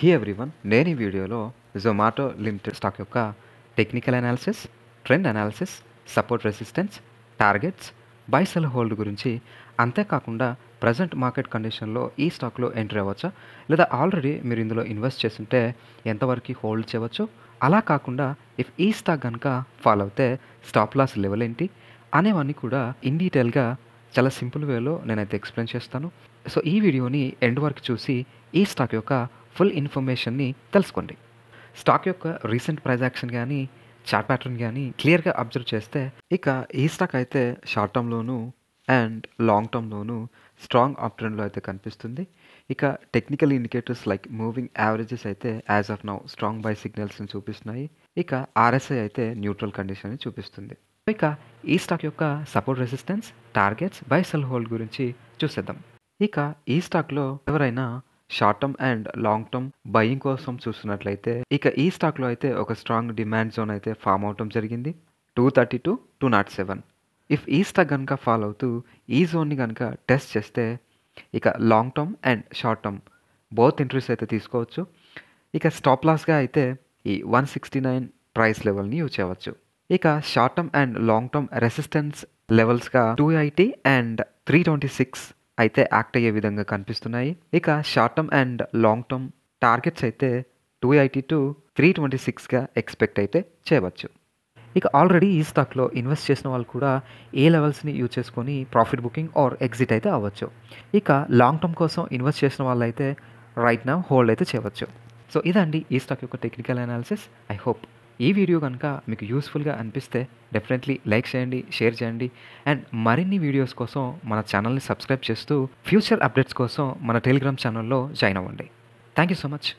He everyone నేను ఈ వీడియోలో జొమాటో లిమిటెడ్ స్టాక్ యొక్క technical analysis, trend analysis, support resistance, targets, buy sell hold గురించి, అంతేకాకుండా ప్రజెంట్ మార్కెట్ కండిషన్లో ఈ స్టాక్లో ఎంట్రీ అవ్వచ్చా, లేదా ఆల్రెడీ మీరు ఇందులో ఇన్వెస్ట్ చేస్తుంటే ఎంతవరకు హోల్డ్ చేయవచ్చు, అలా కాకుండా ఇఫ్ ఈ స్టాక్ కనుక ఫాలో అవుతే స్టాప్ లాస్ లెవెల్ ఏంటి అనేవన్నీ కూడా ఇన్ డీటెయిల్గా చాలా సింపుల్ వేలో నేనైతే ఎక్స్ప్లెయిన్ చేస్తాను. సో ఈ వీడియోని ఎండ్ వరకు చూసి ఈ స్టాక్ యొక్క ఫుల్ ఇన్ఫర్మేషన్ని తెలుసుకోండి. స్టాక్ యొక్క రీసెంట్ ప్రైస్ యాక్షన్ కానీ చార్ట్ ప్యాటర్న్ కానీ క్లియర్గా అబ్జర్వ్ చేస్తే ఇక ఈ స్టాక్ అయితే షార్ట్ టర్మ్లోను అండ్ లాంగ్ టర్మ్లోను స్ట్రాంగ్ అప్ ట్రెండ్లో అయితే కనిపిస్తుంది. ఇక technical indicators like moving averages అయితే as of now strong buy సిగ్నల్స్ని చూపిస్తున్నాయి. ఇక ఆర్ఎస్ఐ అయితే న్యూట్రల్ కండిషన్ని చూపిస్తుంది. ఇక ఈ స్టాక్ యొక్క support resistance, targets, buy sell hold గురించి చూసేద్దాం. ఇక ఈ స్టాక్లో ఎవరైనా short term and long term buying కోసం చూస్తున్నట్లయితే ఇక ఈ స్టాక్లో అయితే ఒక స్ట్రాంగ్ డిమాండ్ జోన్ అయితే ఫామ్ అవటం జరిగింది 230 to 207. ఇఫ్ ఈ స్టాక్ కనుక ఫాలో అవుతూ ఈ జోన్ని కనుక టెస్ట్ చేస్తే ఇక long term and short term both entries అయితే తీసుకోవచ్చు. ఇక స్టాప్ లాస్గా అయితే ఈ 169 ప్రైస్ లెవెల్ని యూజ్ చేయవచ్చు. ఇక short term and long term resistance లెవెల్స్గా 280 అండ్ 326 అయితే యాక్ట్ అయ్యే విధంగా కనిపిస్తున్నాయి. ఇక short term and long term targets అయితే 280 to 326గా ఎక్స్పెక్ట్ అయితే చేయవచ్చు. ఇక ఆల్రెడీ ఈ స్టాక్లో ఇన్వెస్ట్ చేసిన వాళ్ళు కూడా ఏ లెవెల్స్ని యూజ్ చేసుకొని ప్రాఫిట్ బుకింగ్ ఆర్ ఎగ్జిట్ అయితే అవ్వచ్చు. ఇక లాంగ్ టర్మ్ కోసం ఇన్వెస్ట్ చేసిన వాళ్ళు అయితే రైట్ నౌ హోల్డ్ అయితే చేయవచ్చు. సో ఇదండి ఈ స్టాక్ యొక్క టెక్నికల్ అనాలిసిస్. ఐ హోప్ ఈ వీడియో కనుక మీకు యూస్ఫుల్గా అనిపిస్తే డెఫినెట్లీ లైక్ చేయండి, షేర్ చేయండి అండ్ మరిన్ని వీడియోస్ కోసం మన ఛానల్ని సబ్స్క్రైబ్ చేస్తూ ఫ్యూచర్ అప్డేట్స్ కోసం మన టెలిగ్రామ్ ఛానల్లో జాయిన్ అవ్వండి. Thank you so much.